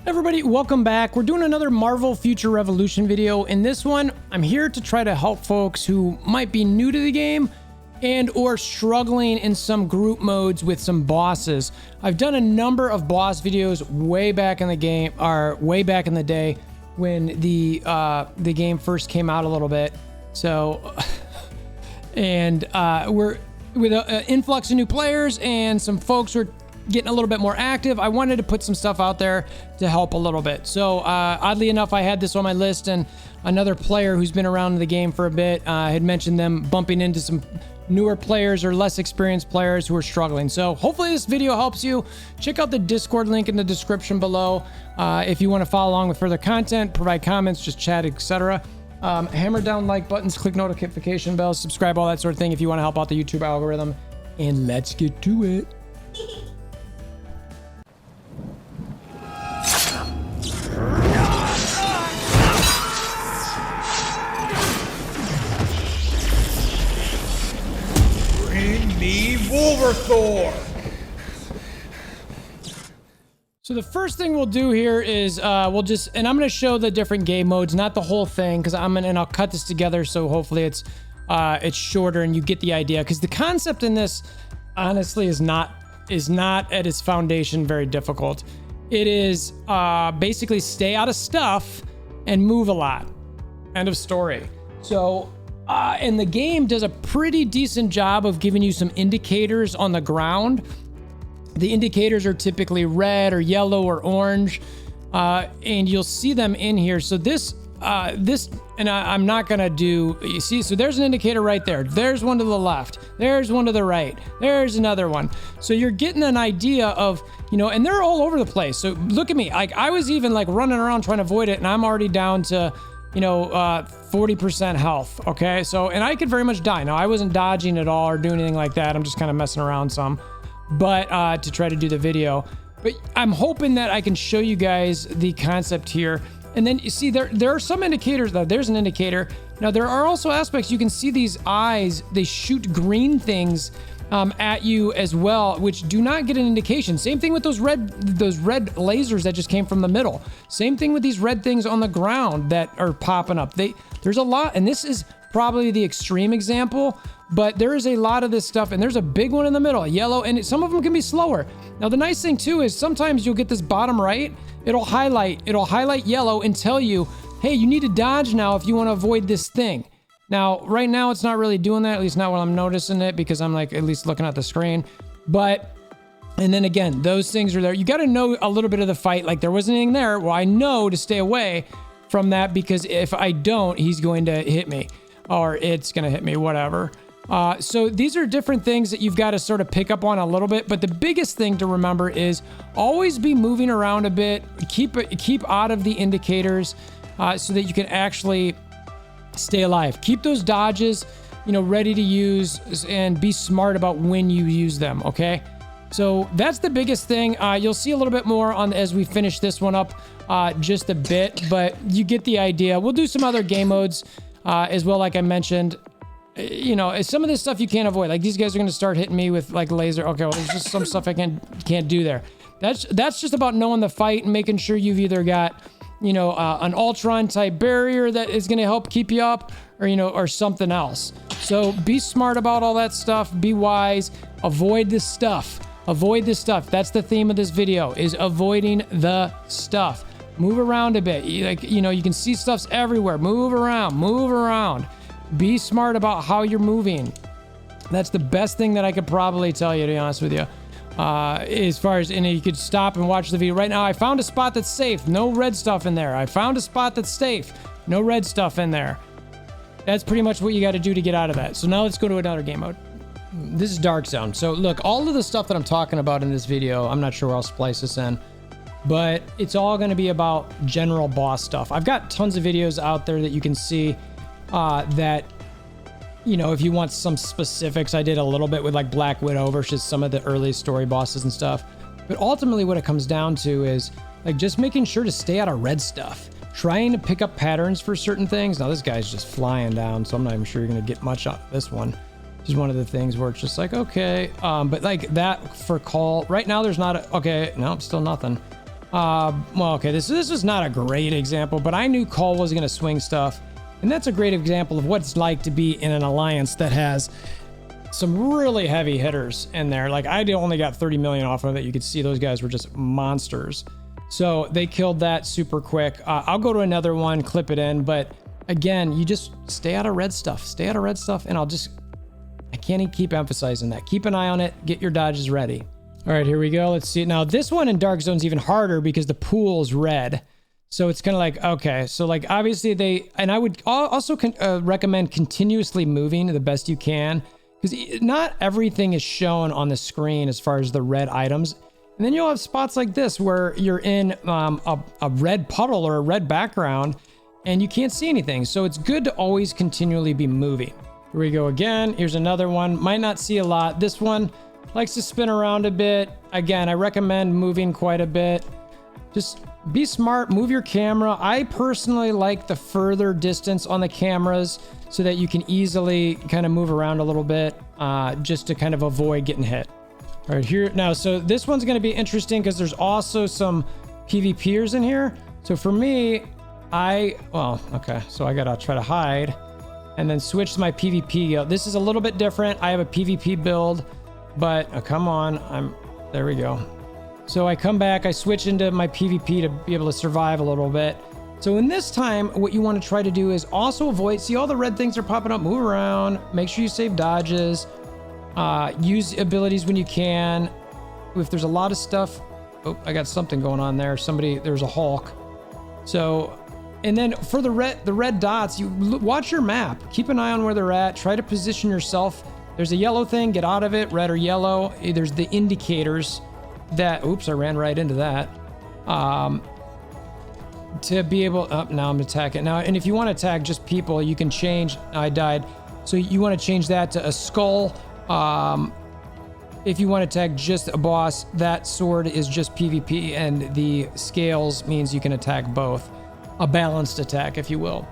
Everybody, welcome back. We're doing another Marvel Future Revolution video. In this one, I'm here to try to help folks who might be new to the game and or struggling in some group modes with some bosses. I've done a number of boss videos way back in the game, or way back in the day when the game first came out a little bit. So, and we're with an influx of new players and some folks who are getting a little bit more active. I wanted to put some stuff out there to help a little bit. So oddly enough, I had this on my list, and another player who's been around the game for a bit had mentioned them bumping into some newer players or less experienced players who are struggling. So hopefully this video helps you. Check out the Discord link in the description below if you want to follow along with further content, provide comments, just chat, etc. Hammer down like buttons, click notification bells, subscribe, all that sort of thing if you want to help out the YouTube algorithm. And let's get to it. WolverThor! So the first thing we'll do here is we'll just, and I'm going to show the different game modes, not the whole thing, because I'll cut this together so hopefully it's shorter and you get the idea, because the concept in this honestly is not at its foundation very difficult. It is basically stay out of stuff and move a lot. End of story. So and the game does a pretty decent job of giving you some indicators on the ground. The indicators are typically red or yellow or orange, and you'll see them in here. So I'm not gonna do, you see, so there's an indicator right there. There's one to the left. There's one to the right. There's another one. So you're getting an idea of, you know, and they're all over the place. So look at me, like I was even like running around trying to avoid it, and I'm already down to, you know, 40% health. Okay, so, and I could very much die. Now I wasn't dodging at all or doing anything like that. I'm just kind of messing around some, but to try to do the video. But I'm hoping that I can show you guys the concept here. And then you see there are some indicators. Though there's an indicator. Now there are also aspects. You can see these eyes, they shoot green things at you as well, which do not get an indication. Same thing with those red lasers that just came from the middle. Same thing with these red things on the ground that are popping up. There's a lot, and this is probably the extreme example, but there is a lot of this stuff, and there's a big one in the middle, yellow, and some of them can be slower. Now the nice thing too is sometimes you'll get this bottom right, it'll highlight yellow and tell you, hey, you need to dodge now if you want to avoid this thing. Now, right now, it's not really doing that, at least not when I'm noticing it, because I'm like at least looking at the screen. But, and then again, those things are there. You got to know a little bit of the fight. Like there wasn't anything there. Well, I know to stay away from that, because if I don't, he's going to hit me, or it's going to hit me, whatever. So these are different things that you've got to sort of pick up on a little bit. But the biggest thing to remember is always be moving around a bit. Keep out of the indicators so that you can actually stay alive. Keep those dodges, you know, ready to use, and be smart about when you use them. Okay. So that's the biggest thing. You'll see a little bit more on as we finish this one up just a bit, but you get the idea. We'll do some other game modes as well. Like I mentioned, you know, some of this stuff you can't avoid. Like these guys are going to start hitting me with like laser. Okay. Well, there's just some stuff I can't do there. That's just about knowing the fight and making sure you've either got, you know, an Ultron type barrier that is going to help keep you up, or, you know, or something else. So be smart about all that stuff. Be wise. Avoid this stuff. Avoid this stuff. That's the theme of this video, is avoiding the stuff. Move around a bit. Like, you know, you can see stuff's everywhere. Move around. Move around. Be smart about how you're moving. That's the best thing that I could probably tell you, to be honest with you. As far as, and you could stop and watch the video right now. I found a spot that's safe. No red stuff in there. I found a spot that's safe. No red stuff in there. That's pretty much what you got to do to get out of that. So now let's go to another game mode. This is Dark Zone. So look, all of the stuff that I'm talking about in this video, I'm not sure where I'll splice this in, but it's all going to be about general boss stuff. I've got tons of videos out there that you can see that, you know, if you want some specifics, I did a little bit with like Black Widow versus some of the early story bosses and stuff. But ultimately what it comes down to is like just making sure to stay out of red stuff. Trying to pick up patterns for certain things. Now this guy's just flying down, so I'm not even sure you're going to get much out of this one. This is one of the things where it's just like, okay. But like that for call, right now there's not, okay, no, still nothing. Well, okay, this was not a great example, but I knew Cole was going to swing stuff. And that's a great example of what it's like to be in an alliance that has some really heavy hitters in there. Like, I only got 30 million off of it. You could see those guys were just monsters. So they killed that super quick. I'll go to another one, clip it in. But again, you just stay out of red stuff. Stay out of red stuff. And I can't even keep emphasizing that. Keep an eye on it. Get your dodges ready. All right, here we go. Let's see. Now, this one in Dark Zone's even harder because the pool's red. So it's kind of like, okay, so like obviously and I would also recommend continuously moving the best you can, because not everything is shown on the screen as far as the red items. And then you'll have spots like this where you're in a red puddle or a red background and you can't see anything. So it's good to always continually be moving. Here we go again. Here's another one. Might not see a lot. This one likes to spin around a bit. Again, I recommend moving quite a bit. Just be smart, move your camera. I personally like the further distance on the cameras so that you can easily kind of move around a little bit, just to kind of avoid getting hit. All right, here now. So this one's going to be interesting because there's also some PvPers in here. So for me, okay, so I got to try to hide and then switch to my PvP. This is a little bit different. I have a PvP build, but come on, there we go. So I come back, I switch into my PvP to be able to survive a little bit. So in this time, what you want to try to do is also avoid, see all the red things are popping up, move around, make sure you save dodges, use abilities when you can. If there's a lot of stuff, oh, I got something going on there. There's a Hulk. So, and then for the red dots, you watch your map, keep an eye on where they're at, try to position yourself. There's a yellow thing, get out of it, red or yellow. There's the indicators that, oops, I ran right into that. To be able, now I'm attacking. Now, and if you want to attack just people, you can change, I died. So you want to change that to a skull. If you want to attack just a boss, that sword is just PvP, and the scales means you can attack both. A balanced attack, if you will.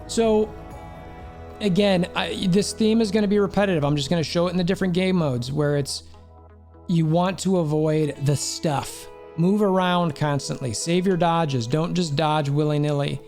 So again, this theme is going to be repetitive. I'm just going to show it in the different game modes where you want to avoid the stuff. Move around constantly. Save your dodges. Don't just dodge willy-nilly.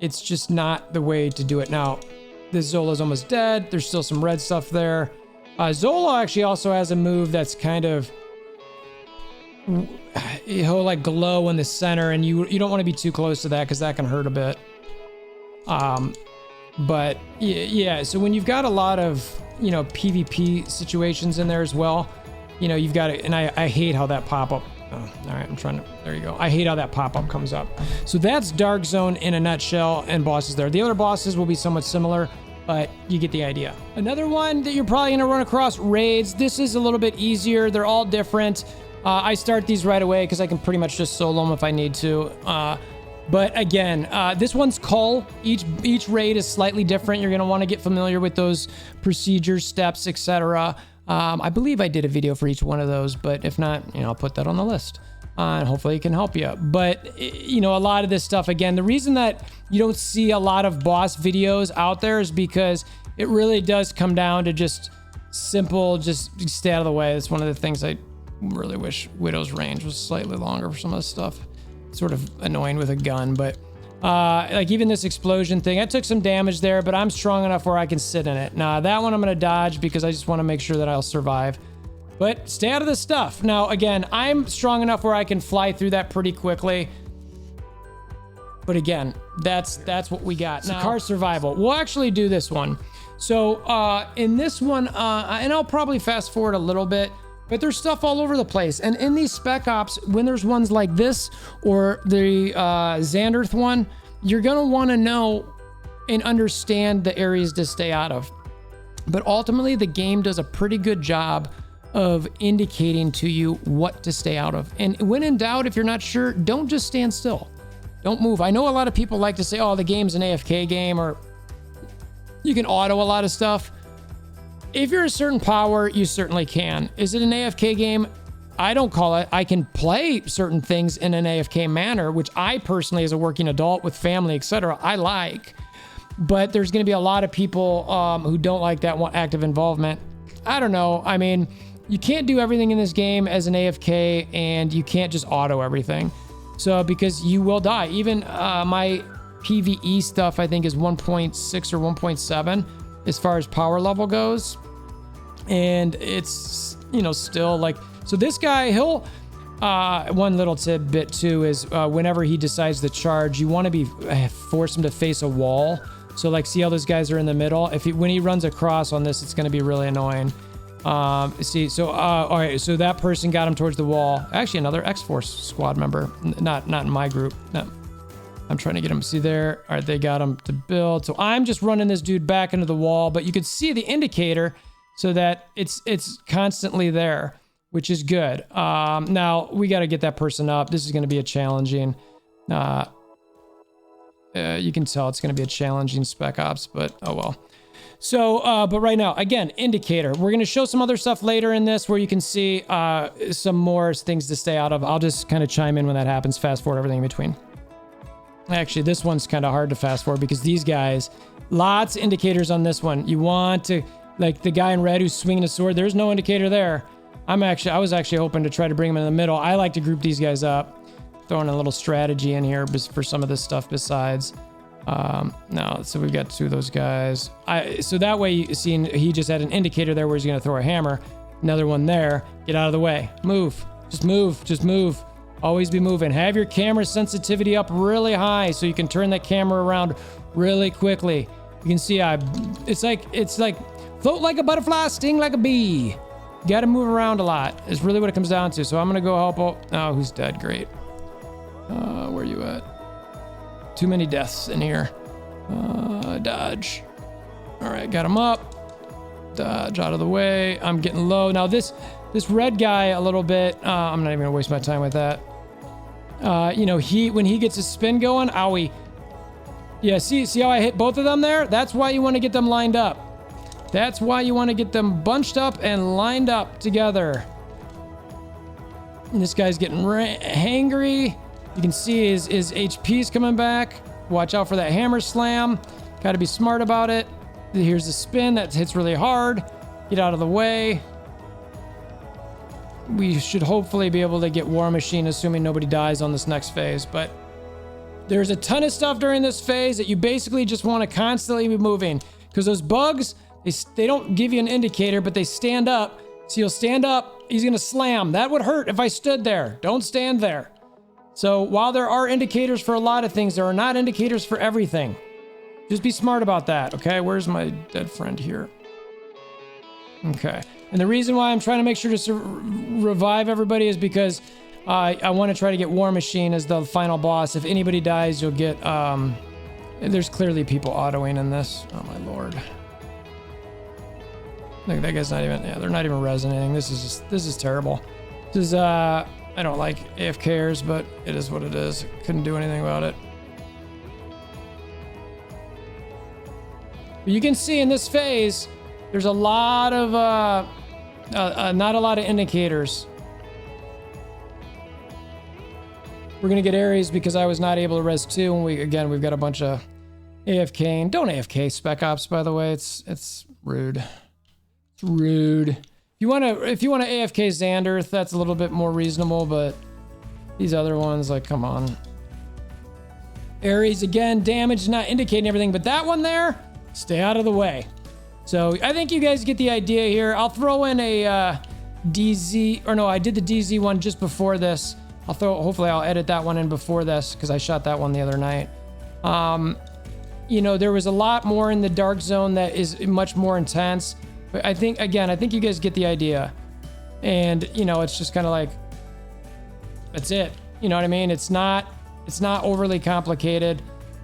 It's just not the way to do it. Now, this Zola's almost dead. There's still some red stuff there. Zola actually also has a move that's kind of, he'll like glow in the center, and you don't want to be too close to that because that can hurt a bit. But yeah, so when you've got a lot of, PvP situations in there as well, you've got it. And I hate how that pop-up, all right, there you go. I hate how that pop-up comes up. So that's Dark Zone in a nutshell and bosses there. The other bosses will be somewhat similar, but you get the idea. Another one that you're probably gonna run across, raids. This is a little bit easier. They're all different. I start these right away because I can pretty much just solo them if I need to. But again, this one's Cull. Each raid is slightly different. You're going to want to get familiar with those procedures, steps, etc. I believe I did a video for each one of those, but if not, I'll put that on the list. And hopefully it can help you. But, a lot of this stuff, again, the reason that you don't see a lot of boss videos out there is because it really does come down to just simple, just stay out of the way. That's one of the things I really wish Widow's range was slightly longer for some of this stuff. Sort of annoying with a gun, but like even this explosion thing, I took some damage there, but I'm strong enough where I can sit in it. Now that one I'm going to dodge because I just want to make sure that I'll survive, but stay out of this stuff. Now, again, I'm strong enough where I can fly through that pretty quickly. But again, that's what we got. Now, car survival. We'll actually do this one. So in this one, and I'll probably fast forward a little bit, but there's stuff all over the place. And in these Spec Ops, when there's ones like this or the Xanderth one, you're gonna wanna know and understand the areas to stay out of. But ultimately, the game does a pretty good job of indicating to you what to stay out of. And when in doubt, if you're not sure, don't just stand still. Don't move. I know a lot of people like to say, oh, the game's an AFK game, or you can auto a lot of stuff. If you're a certain power, you certainly can. Is it an AFK game? I don't call it. I can play certain things in an AFK manner, which I personally, as a working adult with family, etc., I like. But there's going to be a lot of people who don't like that active involvement. I don't know. I mean, you can't do everything in this game as an AFK, and you can't just auto everything. So because you will die. Even my PvE stuff, I think, is 1.6 or 1.7 as far as power level goes. And it's, you know, still like, so this guy, he'll, one little tidbit too is whenever he decides to charge, you want to be force him to face a wall. So like, see how those guys are in the middle? When he runs across on this, it's going to be really annoying. See, so all right, so that person got him towards the wall. Actually, another X-Force squad member, not in my group. No. I'm trying to get him. See there? All right, they got him to build. So I'm just running this dude back into the wall, but you can see the indicator so that it's constantly there, which is good. Now we got to get that person up. This is going to be a challenging. You can tell it's going to be a challenging spec ops, but oh well. So, but right now, again, indicator. We're going to show some other stuff later in this where you can see some more things to stay out of. I'll just kind of chime in when that happens. Fast forward everything in between. Actually, this one's kind of hard to fast forward because these guys, lots of indicators on this one. You want to, like the guy in red who's swinging a sword, there's no indicator there. I was actually hoping to try to bring them in the middle. I like to group these guys up, throwing a little strategy in here for some of this stuff besides. No, so we've got two of those guys. So that way, you see, he just had an indicator there where he's going to throw a hammer. Another one there. Get out of the way. Move. Just move. Just move. Always be moving. Have your camera sensitivity up really high so you can turn that camera around really quickly. You can see it's like float like a butterfly, sting like a bee. You got to move around a lot. Is really what it comes down to. So I'm going to go help out. Oh, who's dead? Great. Where you at? Too many deaths in here. Dodge. All right, got him up. Dodge out of the way. I'm getting low. Now this red guy a little bit, I'm not even gonna waste my time with that. You know, when he gets his spin going, owie. Yeah, see how I hit both of them there? That's why you want to get them lined up. That's why you want to get them bunched up and lined up together. And this guy's getting hangry. You can see his HP's coming back. Watch out for that hammer slam. Got to be smart about it. Here's the spin that hits really hard. Get out of the way. We should hopefully be able to get War Machine, assuming nobody dies on this next phase. But there's a ton of stuff during this phase that you basically just want to constantly be moving. Because those bugs, they don't give you an indicator, but they stand up. So you'll stand up, he's going to slam. That would hurt if I stood there. Don't stand there. So while there are indicators for a lot of things, there are not indicators for everything. Just be smart about that, okay? Where's my dead friend here? Okay. And the reason why I'm trying to make sure to revive everybody is because I want to try to get War Machine as the final boss. If anybody dies, you'll get... there's clearly people autoing in this. Oh, my lord. Look, that guy's not even... Yeah, they're not even resonating. This is terrible. This is... I don't like AFKers, but it is what it is. Couldn't do anything about it. But you can see in this phase, there's a lot of, not a lot of indicators. We're going to get Ares because I was not able to res 2. And we've got a bunch of AFK. And don't AFK Spec Ops, by the way. It's rude. It's rude. If you want to AFK Xander, that's a little bit more reasonable, but these other ones, like, come on. Ares, again, damage not indicating everything, but that one there, stay out of the way. So I think you guys get the idea here. I'll throw in a DZ, or no, I did the DZ one just before this. Hopefully I'll edit that one in before this because I shot that one the other night. You know, there was a lot more in the Dark Zone that is much more intense. But I think you guys get the idea. And, you know, it's just kind of like, that's it. You know what I mean? It's not overly complicated.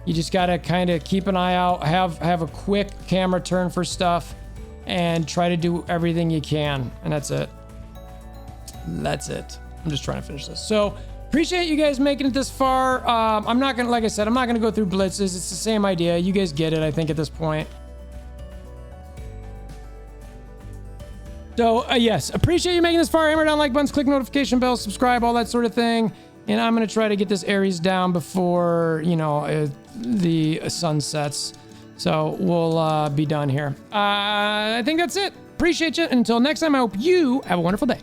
You just got to kind of keep an eye out, have a quick camera turn for stuff, and try to do everything you can. And that's it. That's it. I'm just trying to finish this. So, appreciate you guys making it this far. I'm not going to, like I said, I'm not going to go through blitzes. It's the same idea. You guys get it, I think, at this point. So, yes, appreciate you making this far. Hammer down like buttons, click notification bell, subscribe, all that sort of thing. And I'm going to try to get this Ares down before, you know, the sun sets. So we'll be done here. I think that's it. appreciate you. And until next time, I hope you have a wonderful day.